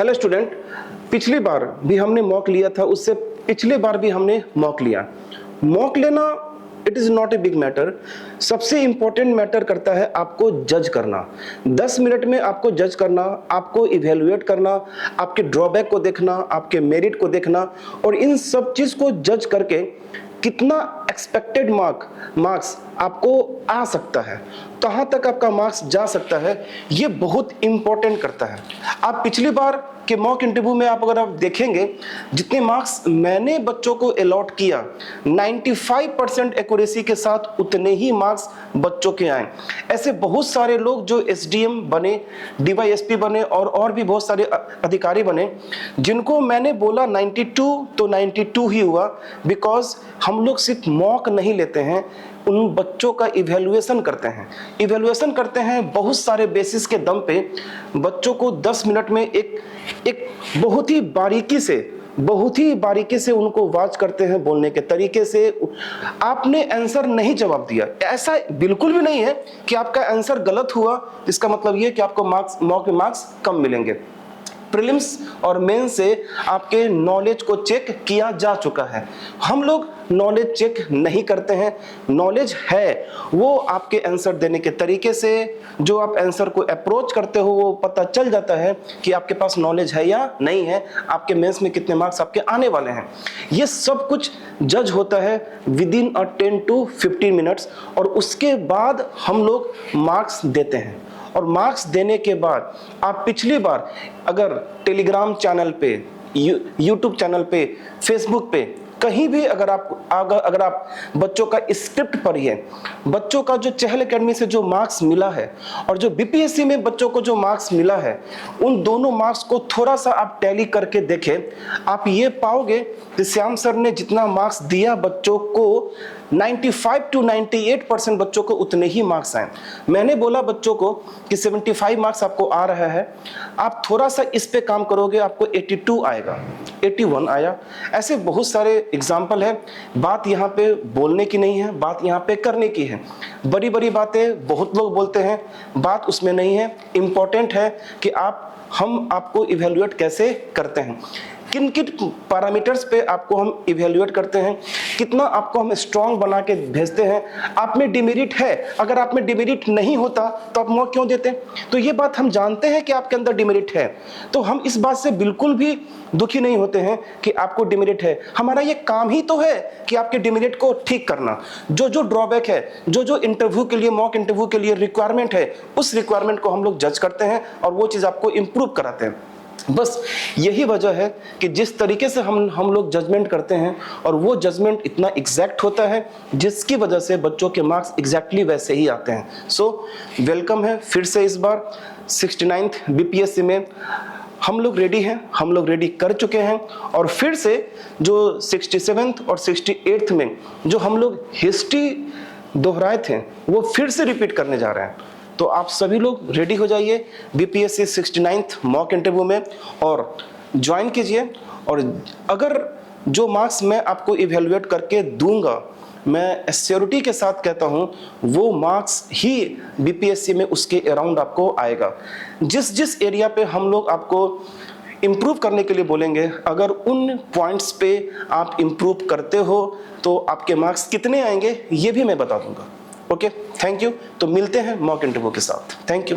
Hello student, पिछली बार भी हमने मॉक लिया था, उससे पिछले बार भी हमने मॉक लिया। मॉक लेना it is not a big matter. सबसे इंपॉर्टेंट मैटर करता है आपको जज करना। 10 मिनट में आपको जज करना, आपको इवेल्युएट करना, आपके ड्रॉबैक को देखना, आपके मेरिट को देखना, और इन सब चीज़ को जज करके कितना एक्सपेक्टेड मार्क्स आपको आ सकता है, कहाँ तक आपका मार्क्स जा सकता है, ये बहुत इंपॉर्टेंट करता है। आप पिछली बार के मॉक इंटरव्यू में अगर आप देखेंगे, जितने मार्क्स मैंने बच्चों को अलॉट किया, 95% एक्यूरेसी के साथ उतने ही मार्क्स बच्चों के आए। ऐसे बहुत सारे लोग जो एसडीएम बने, डीवाईएसपी बने और भी बहुत सारे अधिकारी बने, जिनको मैंने बोला 92 तो 92 ही हुआ, बिकॉज हम लोग सिर्फ मॉक नहीं लेते हैं, उन बच्चों का इवैल्यूएशन करते हैं। इवैल्यूएशन करते हैं बहुत सारे बेसिस के दम पे। बच्चों को 10 मिनट में एक बहुत ही बारीकी से उनको वॉच करते हैं, बोलने के तरीके से। आपने आंसर नहीं जवाब दिया, ऐसा बिल्कुल भी नहीं है कि आपका आंसर गलत हुआ इसका मतलब ये कि आपको मॉक में मार्क्स कम मिलेंगे। प्रीलिम्स और मेन से आपके नॉलेज को चेक किया जा चुका है। हम लोग नॉलेज चेक नहीं करते हैं। नॉलेज है वो आपके आंसर देने के तरीके से, जो आप आंसर को अप्रोच करते हो, वो पता चल जाता है कि आपके पास नॉलेज है या नहीं है, आपके मेंस में कितने मार्क्स आपके आने वाले हैं। ये सब कुछ जज होता है विद इन 10 to 15 मिनट्स, और उसके बाद हम लोग मार्क्स देते हैं। और मार्क्स देने के बाद आप पिछली बार अगर टेलीग्राम चैनल पे, यूट्यूब चैनल पे, फेसबुक पे, कहीं भी अगर आप बच्चों का स्क्रिप्ट पढ़िए, बच्चों का जो चहल एकेडमी से जो मार्क्स मिला है और जो बीपीएससी में बच्चों को जो मार्क्स मिला है, उन दोनों मार्क्स को थोड़ा सा आप टैली करके देखें, आप ये पाओगे कि श्याम सर ने जितना मार्क्स दिया बच्चों को, 95 to 98% बच्चों को उतने ही मार्क्स आए। मैंने बोला बच्चों को कि 75 मार्क्स आपको आ रहा है, आप थोड़ा सा इस पे काम करोगे, आपको 82 आएगा, 81 आया। ऐसे बहुत सारे एग्जाम्पल है। बात यहाँ पे बोलने की नहीं है, बात यहाँ पे करने की है। बड़ी बड़ी बातें बहुत लोग बोलते हैं, बात उसमें नहीं है। इम्पोर्टेंट है कि हम आपको इवेल्युएट कैसे करते हैं, किन किन पैरामीटर्स पे आपको हम इवेल्युएट करते हैं, कितना आपको हम स्ट्रांग बना के भेजते हैं। आप में डिमेरिट है, अगर आप में डिमेरिट नहीं होता तो आप मॉक क्यों देते? तो ये बात हम जानते हैं कि आपके अंदर डिमेरिट है, तो हम इस बात से बिल्कुल भी दुखी नहीं होते हैं कि आपको डिमेरिट है। हमारा ये काम ही तो है कि आपके डिमेरिट को ठीक करना। जो ड्रॉबैक है, जो इंटरव्यू के लिए, मॉक इंटरव्यू के लिए रिक्वायरमेंट है, उस रिक्वायरमेंट को हम लोग जज करते हैं और वो चीज़ आपको इम्प्रूव कराते हैं। बस यही वजह है कि जिस तरीके से हम लोग जजमेंट करते हैं, और वो जजमेंट इतना एग्जैक्ट होता है जिसकी वजह से बच्चों के मार्क्स एग्जैक्टली वैसे ही आते हैं। सो वेलकम है फिर से इस बार 69th बीपीएससी में। हम लोग रेडी हैं, हम लोग रेडी कर चुके हैं, और फिर से जो 67th और 68th में जो हम लोग हिस्ट्री दोहराए थे, वो फिर से रिपीट करने जा रहे हैं। तो आप सभी लोग रेडी हो जाइए बीपीएससी 69th मॉक इंटरव्यू में और ज्वाइन कीजिए। और अगर जो मार्क्स मैं आपको इवेल्युएट करके दूंगा, मैं श्योरिटी के साथ कहता हूं, वो मार्क्स ही बीपीएससी में उसके अराउंड आपको आएगा। जिस एरिया पे हम लोग आपको इम्प्रूव करने के लिए बोलेंगे, अगर उन पॉइंट्स पे आप इम्प्रूव करते हो तो आपके मार्क्स कितने आएंगे ये भी मैं बता दूंगा। Okay, thank you. तो मिलते हैं मॉक इंटरव्यू के साथ। Thank you.